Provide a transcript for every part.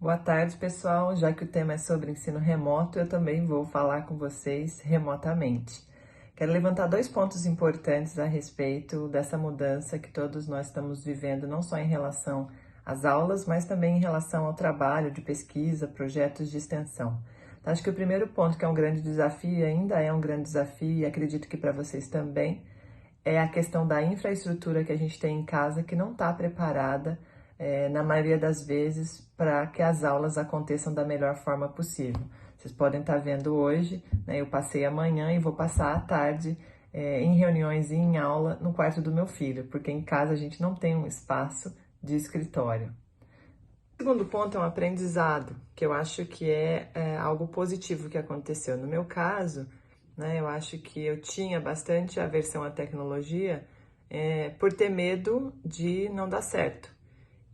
Boa tarde, pessoal. Já que o tema é sobre ensino remoto, eu também vou falar com vocês remotamente. Quero levantar dois pontos importantes a respeito dessa mudança que todos nós estamos vivendo, não só em relação às aulas, mas também em relação ao trabalho de pesquisa, projetos de extensão. Então, acho que o primeiro ponto, que é um grande desafio, e ainda é um grande desafio, e acredito que para vocês também, é a questão da infraestrutura que a gente tem em casa que não está preparada, na maioria das vezes, para que as aulas aconteçam da melhor forma possível. Vocês podem estar vendo hoje, né, eu passei a manhã e vou passar a tarde em reuniões e em aula no quarto do meu filho, porque em casa a gente não tem um espaço de escritório. O segundo ponto é um aprendizado, que eu acho que é algo positivo que aconteceu. No meu caso, né, eu acho que eu tinha bastante aversão à tecnologia por ter medo de não dar certo.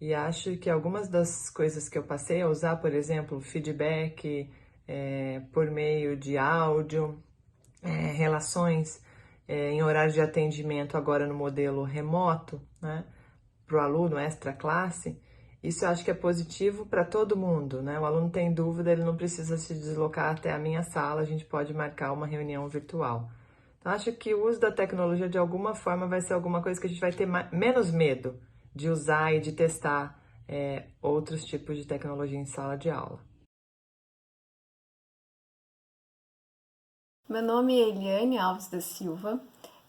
E acho que algumas das coisas que eu passei a usar, por exemplo, feedback por meio de áudio, relações em horário de atendimento agora no modelo remoto, né, para o aluno extra classe, isso eu acho que é positivo para todo mundo, né? O aluno tem dúvida, ele não precisa se deslocar até a minha sala, a gente pode marcar uma reunião virtual. Então, acho que o uso da tecnologia, de alguma forma, vai ser alguma coisa que a gente vai ter menos medo de usar e de testar outros tipos de tecnologia em sala de aula. Meu nome é Eliane Alves da Silva.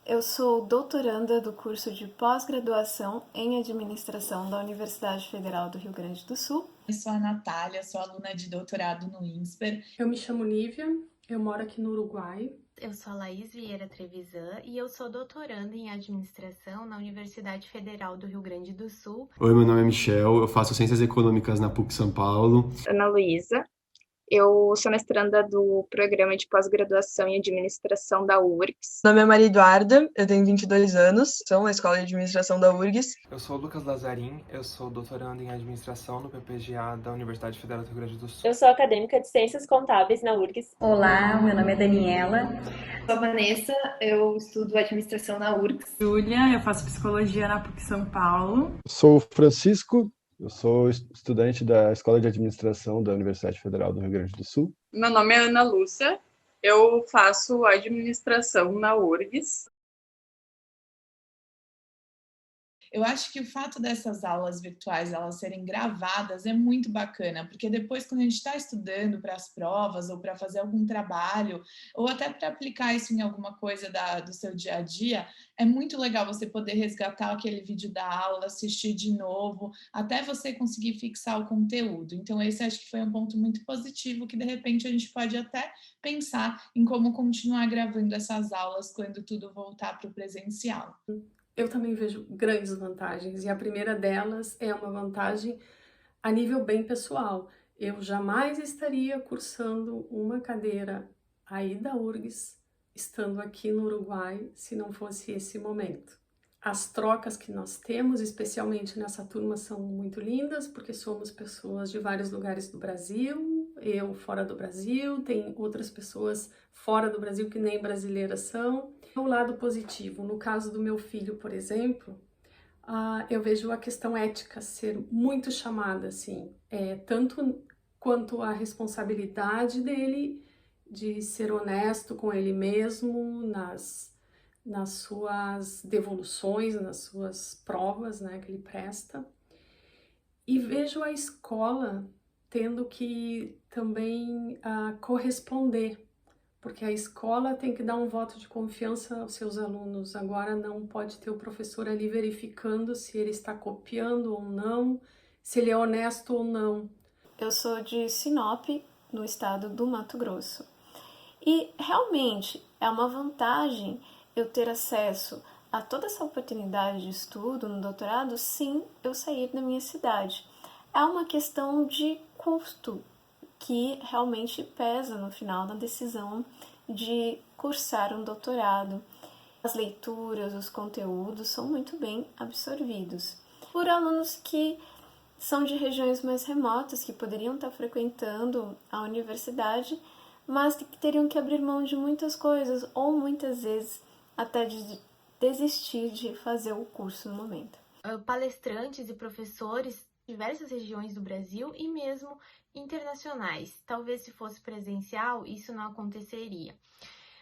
Eu sou doutoranda do curso de pós-graduação em administração da Universidade Federal do Rio Grande do Sul. Eu sou a Natália, sou aluna de doutorado no INSPER. Eu me chamo Nívia, eu moro aqui no Uruguai. Eu sou a Laís Vieira Trevisan e eu sou doutoranda em administração na Universidade Federal do Rio Grande do Sul. Oi, meu nome é Michel, eu faço Ciências Econômicas na PUC São Paulo. Ana Luísa, eu sou mestranda do programa de pós-graduação em administração da URGS. Meu nome é Maria Eduarda, eu tenho 22 anos, sou na Escola de Administração da URGS. Eu sou o Lucas Lazarim, eu sou doutorando em administração no PPGA da Universidade Federal do Rio Grande do Sul. Eu sou acadêmica de Ciências Contábeis na URGS. Olá, meu nome é Daniela. Eu sou a Vanessa, eu estudo administração na URGS. Júlia, eu faço psicologia na PUC São Paulo. Sou o Francisco. Eu sou estudante da Escola de Administração da Universidade Federal do Rio Grande do Sul. Meu nome é Ana Lúcia, eu faço administração na URGS. Eu acho que o fato dessas aulas virtuais elas serem gravadas é muito bacana, porque depois, quando a gente está estudando para as provas ou para fazer algum trabalho, ou até para aplicar isso em alguma coisa do seu dia a dia, é muito legal você poder resgatar aquele vídeo da aula, assistir de novo, até você conseguir fixar o conteúdo. Então, esse acho que foi um ponto muito positivo, que de repente a gente pode até pensar em como continuar gravando essas aulas quando tudo voltar para o presencial. Eu também vejo grandes vantagens, e a primeira delas é uma vantagem a nível bem pessoal. Eu jamais estaria cursando uma cadeira aí da URGS, estando aqui no Uruguai, se não fosse esse momento. As trocas que nós temos, especialmente nessa turma, são muito lindas, porque somos pessoas de vários lugares do Brasil, eu fora do Brasil, tem outras pessoas fora do Brasil que nem brasileiras são. O lado positivo, no caso do meu filho, por exemplo, eu vejo a questão ética ser muito chamada, assim, tanto quanto a responsabilidade dele de ser honesto com ele mesmo nas suas devoluções, nas suas provas, né, que ele presta. E vejo a escola tendo que também corresponder, porque a escola tem que dar um voto de confiança aos seus alunos. Agora não pode ter o professor ali verificando se ele está copiando ou não, se ele é honesto ou não. Eu sou de Sinop, no estado do Mato Grosso. E realmente é uma vantagem eu ter acesso a toda essa oportunidade de estudo no doutorado sem eu sair da minha cidade. É uma questão de custo que realmente pesa no final da decisão de cursar um doutorado. As leituras, os conteúdos são muito bem absorvidos por alunos que são de regiões mais remotas, que poderiam estar frequentando a universidade, mas que teriam que abrir mão de muitas coisas, ou muitas vezes até de desistir de fazer o curso no momento. Palestrantes e professores diversas regiões do Brasil e mesmo internacionais. Talvez se fosse presencial, isso não aconteceria.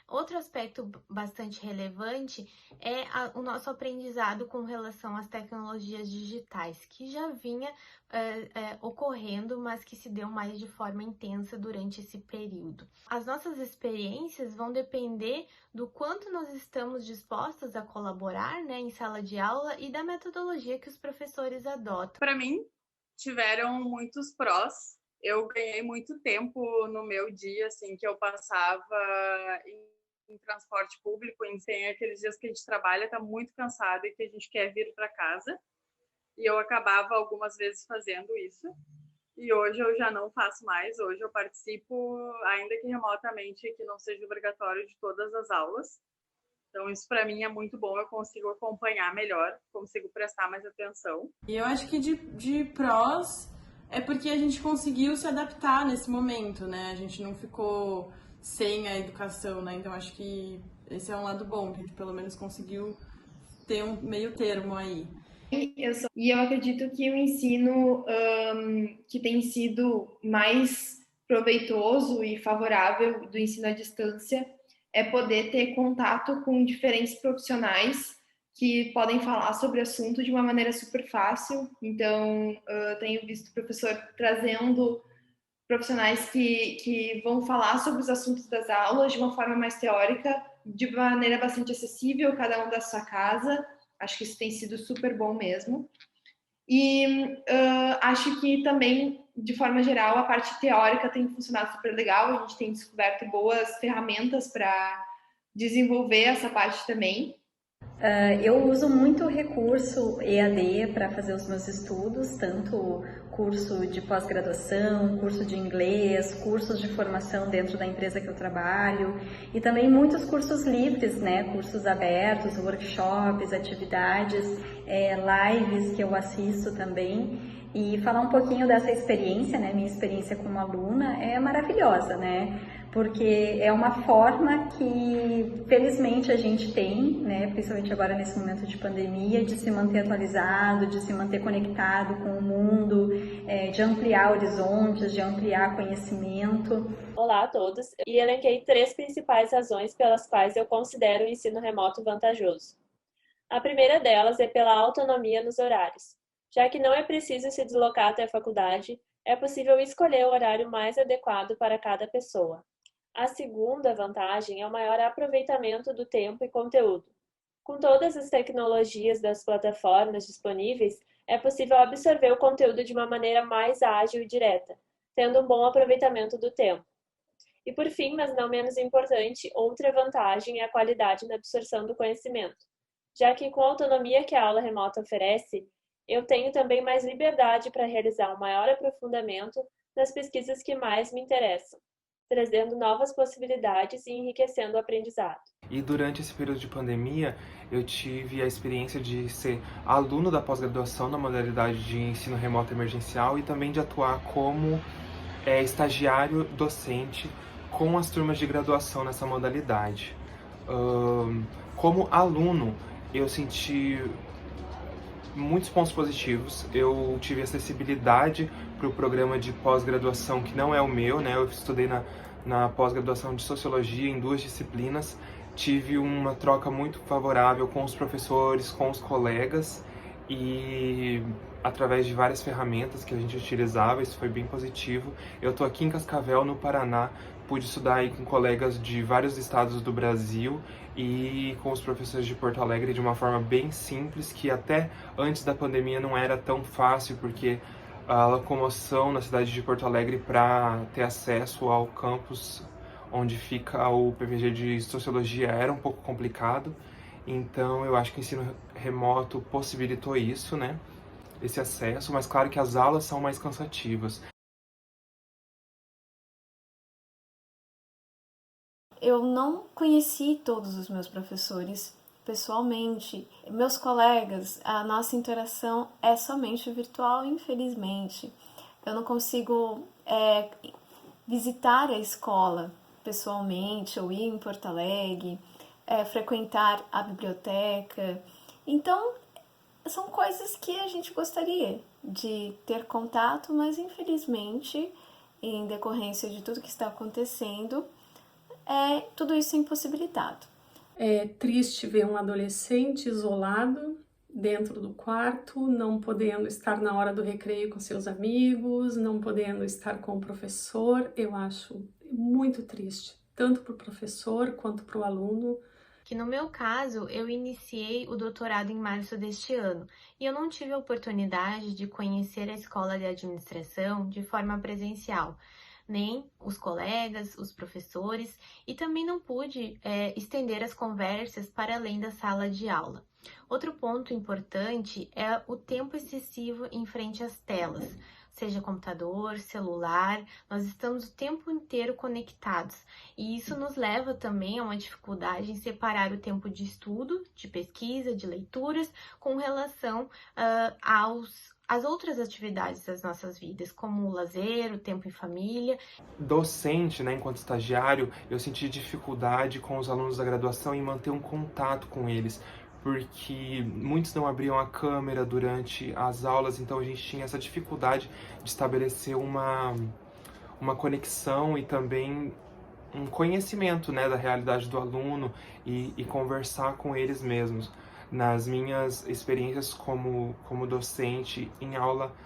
Outro aspecto bastante relevante é o nosso aprendizado com relação às tecnologias digitais, que já vinha ocorrendo, mas que se deu mais de forma intensa durante esse período. As nossas experiências vão depender do quanto nós estamos dispostas a colaborar, né, em sala de aula e da metodologia que os professores adotam. Para mim, tiveram muitos prós. Eu ganhei muito tempo no meu dia, assim, que eu passava em transporte público, tem aqueles dias que a gente trabalha, tá muito cansado e que a gente quer vir para casa. E eu acabava algumas vezes fazendo isso. E hoje eu já não faço mais. Hoje eu participo, ainda que remotamente, que não seja obrigatório, de todas as aulas. Então isso para mim é muito bom, eu consigo acompanhar melhor, consigo prestar mais atenção. E eu acho que de prós é porque a gente conseguiu se adaptar nesse momento, né? A gente não ficou sem a educação, né? Então acho que esse é um lado bom, que a gente pelo menos conseguiu ter um meio termo aí. E eu acredito que o ensino que tem sido mais proveitoso e favorável do ensino à distância é poder ter contato com diferentes profissionais que podem falar sobre o assunto de uma maneira super fácil. Então, eu tenho visto o professor trazendo profissionais que vão falar sobre os assuntos das aulas de uma forma mais teórica, de maneira bastante acessível, cada um da sua casa. Acho que isso tem sido super bom mesmo. E acho que também, de forma geral, a parte teórica tem funcionado super legal. A gente tem descoberto boas ferramentas para desenvolver essa parte também. Eu uso muito o recurso EAD para fazer os meus estudos, tanto curso de pós-graduação, curso de inglês, cursos de formação dentro da empresa que eu trabalho e também muitos cursos livres, né? Cursos abertos, workshops, atividades, lives que eu assisto também. E falar um pouquinho dessa experiência, né? Minha experiência como aluna é maravilhosa, né? Porque é uma forma que, felizmente, a gente tem, né, principalmente agora nesse momento de pandemia, de se manter atualizado, de se manter conectado com o mundo, de ampliar horizontes, de ampliar conhecimento. Olá a todos, e elenquei 3 principais razões pelas quais eu considero o ensino remoto vantajoso. A primeira delas é pela autonomia nos horários. Já que não é preciso se deslocar até a faculdade, é possível escolher o horário mais adequado para cada pessoa. A segunda vantagem é o maior aproveitamento do tempo e conteúdo. Com todas as tecnologias das plataformas disponíveis, é possível absorver o conteúdo de uma maneira mais ágil e direta, tendo um bom aproveitamento do tempo. E por fim, mas não menos importante, outra vantagem é a qualidade na absorção do conhecimento, já que com a autonomia que a aula remota oferece, eu tenho também mais liberdade para realizar um maior aprofundamento nas pesquisas que mais me interessam, trazendo novas possibilidades e enriquecendo o aprendizado. E durante esse período de pandemia, eu tive a experiência de ser aluno da pós-graduação na modalidade de ensino remoto emergencial e também de atuar como estagiário docente com as turmas de graduação nessa modalidade. Como aluno, eu senti muitos pontos positivos. Eu tive acessibilidade para o programa de pós-graduação, que não é o meu, né? Eu estudei na pós-graduação de Sociologia em 2 disciplinas. Tive uma troca muito favorável com os professores, com os colegas e através de várias ferramentas que a gente utilizava, isso foi bem positivo. Eu estou aqui em Cascavel, no Paraná, pude estudar aí com colegas de vários estados do Brasil e com os professores de Porto Alegre de uma forma bem simples, que até antes da pandemia não era tão fácil, porque a locomoção na cidade de Porto Alegre para ter acesso ao campus onde fica o PPG de Sociologia era um pouco complicado. Então eu acho que o ensino remoto possibilitou isso, né? Esse acesso, mas claro que as aulas são mais cansativas. Eu não conheci todos os meus professores pessoalmente. Meus colegas, a nossa interação é somente virtual, infelizmente. Eu não consigo visitar a escola pessoalmente, ou ir em Porto Alegre, frequentar a biblioteca. Então, são coisas que a gente gostaria de ter contato, mas infelizmente, em decorrência de tudo que está acontecendo, tudo isso é impossibilitado. É triste ver um adolescente isolado dentro do quarto, não podendo estar na hora do recreio com seus amigos, não podendo estar com o professor. Eu acho muito triste, tanto para o professor quanto para o aluno. Que no meu caso, eu iniciei o doutorado em março deste ano e eu não tive a oportunidade de conhecer a escola de administração de forma presencial, nem os colegas, os professores, e também não pude estender as conversas para além da sala de aula. Outro ponto importante é o tempo excessivo em frente às telas, seja computador, celular, nós estamos o tempo inteiro conectados e isso nos leva também a uma dificuldade em separar o tempo de estudo, de pesquisa, de leituras, com relação às outras atividades das nossas vidas, como o lazer, o tempo em família. Docente, né, enquanto estagiário, eu senti dificuldade com os alunos da graduação em manter um contato com eles, porque muitos não abriam a câmera durante as aulas, então a gente tinha essa dificuldade de estabelecer uma conexão e também um conhecimento, né, da realidade do aluno e conversar com eles mesmos. Nas minhas experiências como docente em aula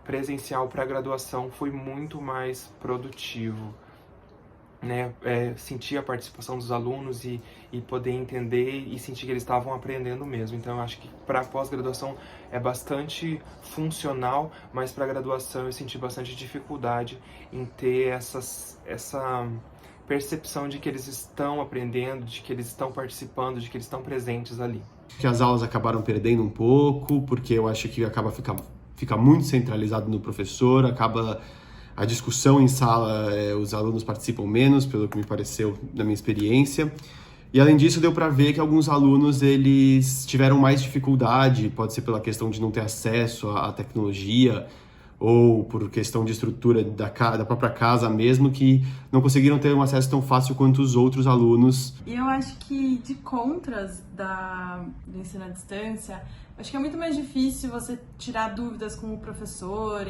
presencial para graduação foi muito mais produtivo, né? Sentir a participação dos alunos e poder entender e sentir que eles estavam aprendendo mesmo. Então eu acho que para pós-graduação é bastante funcional, mas para graduação eu senti bastante dificuldade em ter essa percepção de que eles estão aprendendo, de que eles estão participando, de que eles estão presentes ali. Que as aulas acabaram perdendo um pouco, porque eu acho que fica muito centralizado no professor, acaba a discussão em sala, os alunos participam menos, pelo que me pareceu na minha experiência. E além disso, deu para ver que alguns alunos eles tiveram mais dificuldade, pode ser pela questão de não ter acesso à tecnologia, ou por questão de estrutura da própria casa mesmo, que não conseguiram ter um acesso tão fácil quanto os outros alunos. E eu acho que de contras do ensino à distância, acho que é muito mais difícil você tirar dúvidas com o professor,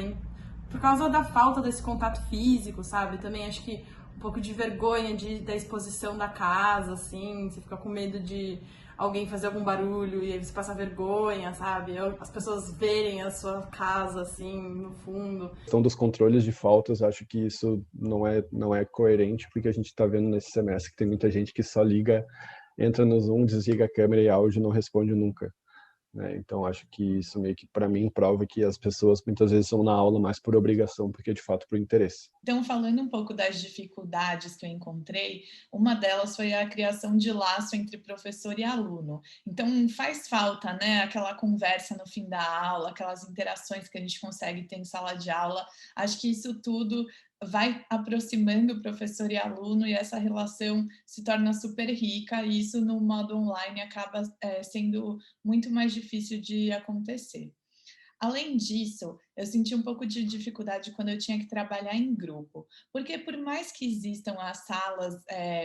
por causa da falta desse contato físico, sabe? Também acho que um pouco de vergonha da exposição da casa, assim, você fica com medo de alguém fazer algum barulho e aí você passa vergonha, sabe? As pessoas verem a sua casa, assim, no fundo. A questão dos controles de faltas, acho que isso não é coerente, porque a gente está vendo nesse semestre que tem muita gente que só entra no Zoom, desliga a câmera e áudio e não responde nunca. Então acho que isso meio que para mim prova que as pessoas muitas vezes são na aula mais por obrigação do que de fato por interesse. Então, falando um pouco das dificuldades que eu encontrei, uma delas foi a criação de laço entre professor e aluno. Então faz falta, né, aquela conversa no fim da aula, aquelas interações que a gente consegue ter em sala de aula. Acho que isso tudo vai aproximando o professor e aluno e essa relação se torna super rica e isso no modo online acaba sendo muito mais difícil de acontecer. Além disso, eu senti um pouco de dificuldade quando eu tinha que trabalhar em grupo, porque por mais que existam as salas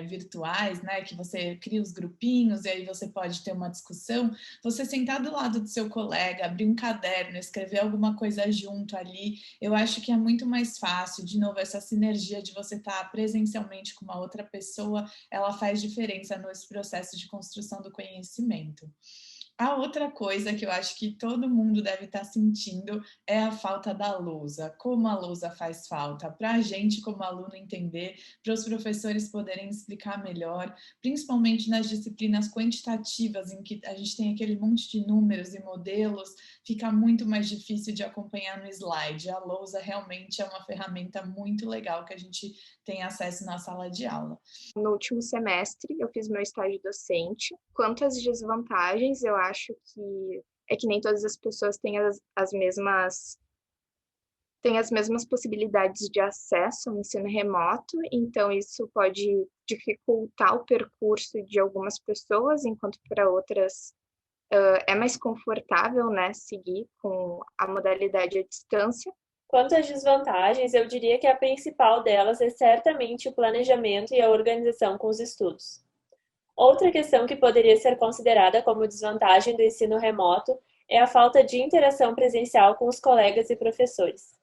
virtuais, né, que você cria os grupinhos e aí você pode ter uma discussão, você sentar do lado do seu colega, abrir um caderno, escrever alguma coisa junto ali, eu acho que é muito mais fácil. De novo, essa sinergia de você estar presencialmente com uma outra pessoa, ela faz diferença nesse processo de construção do conhecimento. A outra coisa que eu acho que todo mundo deve estar sentindo é a falta da lousa. Como a lousa faz falta para a gente, como aluno, entender, para os professores poderem explicar melhor, principalmente nas disciplinas quantitativas, em que a gente tem aquele monte de números e modelos, fica muito mais difícil de acompanhar no slide. A lousa realmente é uma ferramenta muito legal que a gente tem acesso na sala de aula. No último semestre, eu fiz meu estágio docente. Quanto às desvantagens, eu acho que nem todas as pessoas têm as mesmas possibilidades de acesso ao ensino remoto, então isso pode dificultar o percurso de algumas pessoas, enquanto para outras é mais confortável, né, seguir com a modalidade à distância. Quanto às desvantagens, eu diria que a principal delas é certamente o planejamento e a organização com os estudos. Outra questão que poderia ser considerada como desvantagem do ensino remoto é a falta de interação presencial com os colegas e professores.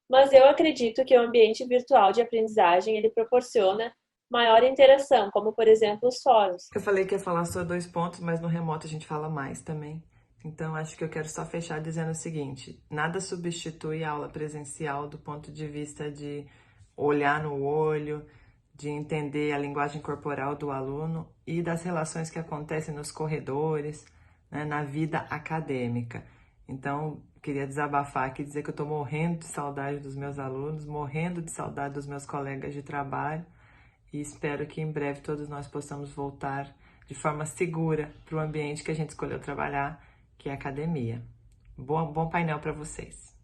Mas eu acredito que o ambiente virtual de aprendizagem ele proporciona maior interação, como por exemplo os fóruns. Eu falei que ia falar só 2 pontos, mas no remoto a gente fala mais também. Então acho que eu quero só fechar dizendo o seguinte: nada substitui a aula presencial do ponto de vista de olhar no olho, de entender a linguagem corporal do aluno e das relações que acontecem nos corredores, né, na vida acadêmica. Então, queria desabafar aqui e dizer que eu estou morrendo de saudade dos meus alunos, morrendo de saudade dos meus colegas de trabalho e espero que em breve todos nós possamos voltar de forma segura para o ambiente que a gente escolheu trabalhar, que é a academia. Bom painel para vocês.